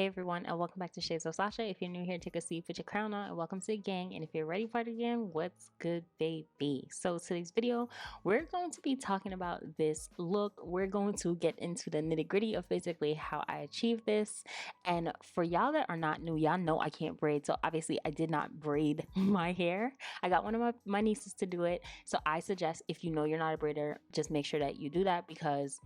Hey everyone, and welcome back to Shades of Sasha. If you're new here, take a seat, put your crown on, and welcome to the gang. And if you're ready for it again, what's good, baby? So today's video, we're going to be talking about this look. We're going to get into the nitty-gritty of basically how I achieved this. And for y'all that are not new, y'all know I can't braid, so obviously I did not braid my hair. I got one of my nieces to do it, so I suggest if you know you're not a braider, just make sure that you do that, because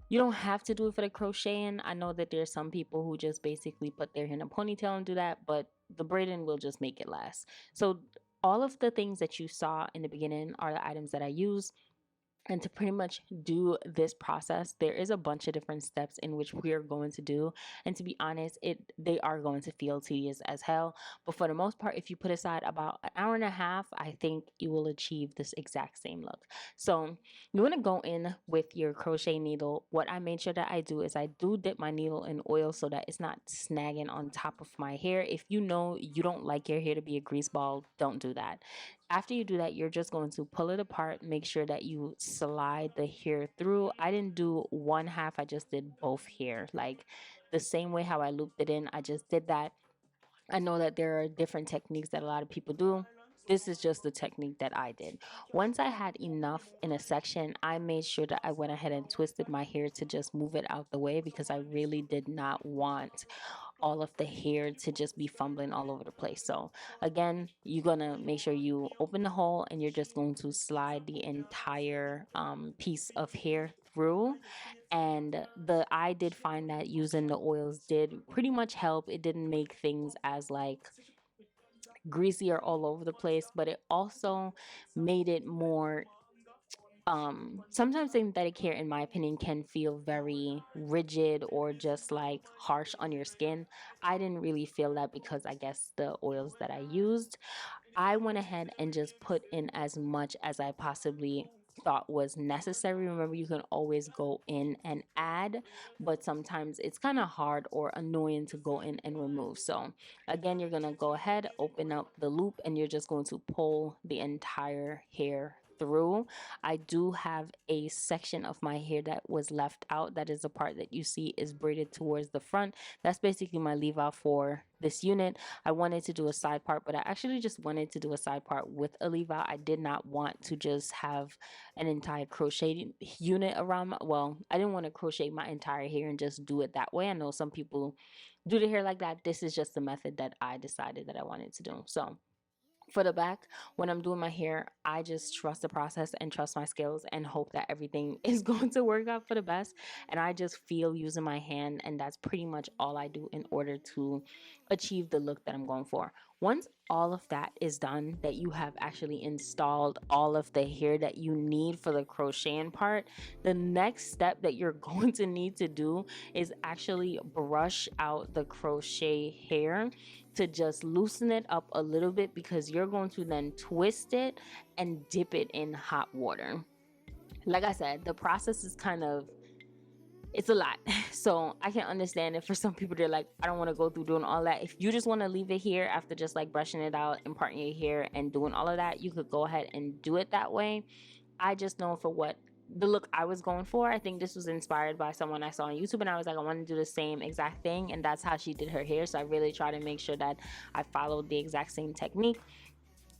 you don't have to do it for the crocheting. I know that there's some people who just basically put their hair in a ponytail and do that, but the braiding will just make it last. So all of the things that you saw in the beginning are the items that I use. And to pretty much do this process, there is a bunch of different steps in which we are going to do. And to be honest, they are going to feel tedious as hell. But for the most part, if you put aside about an hour and a half, I think you will achieve this exact same look. So you want to go in with your crochet needle. What I made sure that I do is I do dip my needle in oil so that it's not snagging on top of my hair. If you know you don't like your hair to be a grease ball, don't do that. After you do that, you're just going to pull it apart, make sure that you slide the hair through. I didn't do one half, I just did both hair, like the same way how I looped it in. I just did that. I know that there are different techniques that a lot of people do. This is just the technique that I did. Once I had enough in a section, I made sure that I went ahead and twisted my hair to just move it out the way, because I really did not want all of the hair to just be fumbling all over the place. So again, you're gonna make sure you open the hole and you're just going to slide the entire piece of hair through. And I did find that using the oils did pretty much help. It didn't make things as like greasy or all over the place, but it also made it more sometimes synthetic hair, in my opinion, can feel very rigid or just like harsh on your skin. I didn't really feel that, because I guess the oils that I used, I went ahead and just put in as much as I possibly thought was necessary. Remember, you can always go in and add, but sometimes it's kind of hard or annoying to go in and remove. So again, you're going to go ahead, open up the loop, and you're just going to pull the entire hair through. I do have a section of my hair that was left out. That is the part that you see is braided towards the front. That's basically my leave out for this unit. I wanted to do a side part, but I actually just wanted to do a side part with a leave out. I did not want to just have an entire crochet unit around my, well, I didn't want to crochet my entire hair and just do it that way. I know some people do the hair like that. This is just the method that I decided that I wanted to do. So for the back, when I'm doing my hair, I just trust the process and trust my skills and hope that everything is going to work out for the best. And I just feel using my hand, and that's pretty much all I do in order to achieve the look that I'm going for. Once all of that is done, that you have actually installed all of the hair that you need for the crocheting part, the next step that you're going to need to do is actually brush out the crochet hair to just loosen it up a little bit, because you're going to then twist it and dip it in hot water. Like I said, the process is kind of, it's a lot. So I can understand it for some people. They're like, I don't want to go through doing all that. If you just want to leave it here after just like brushing it out and parting your hair and doing all of that, you could go ahead and do it that way. I just know for what the look I was going for, I think this was inspired by someone I saw on YouTube, and I was like, I want to do the same exact thing, and that's how she did her hair. So I really try to make sure that I followed the exact same technique.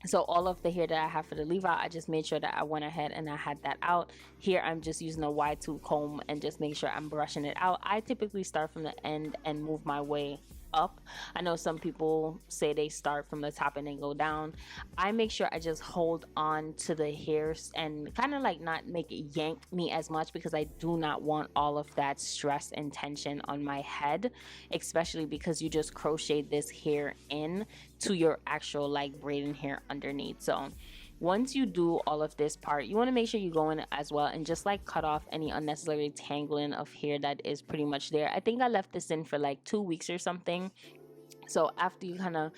So all of the hair that I have for the leave out, I just made sure that I went ahead and I had that out. Here I'm just using a wide tooth comb and just make sure I'm brushing it out. I typically start from the end and move my way up. I know some people say they start from the top and then go down. I make sure I just hold on to the hairs and kind of like not make it yank me as much, because I do not want all of that stress and tension on my head, especially because you just crocheted this hair in to your actual like braiding hair underneath. So once you do all of this part, you want to make sure you go in as well and just like cut off any unnecessary tangling of hair that is pretty much there. I think I left this in for like 2 weeks or something. So after you kind of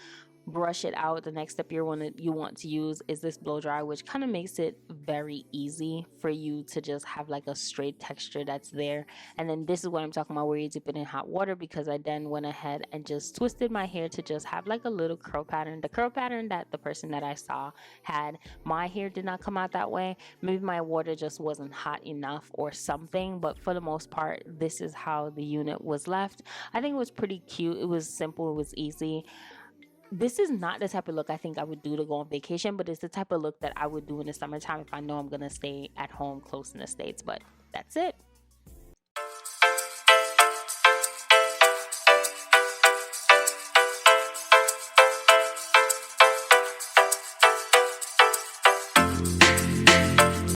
brush it out, the next step you want to use is this blow dry, which kind of makes it very easy for you to just have like a straight texture that's there. And then this is what I'm talking about, where you dip it in hot water, because I then went ahead and just twisted my hair to just have like a little curl pattern, the curl pattern that the person that I saw had. My hair did not come out that way. Maybe my water just wasn't hot enough or something, but for the most part, this is how the unit was left. I think it was pretty cute. It was simple, it was easy. This is not the type of look I think I would do to go on vacation, but it's the type of look that I would do in the summertime if I know I'm gonna stay at home close in the States. But that's it.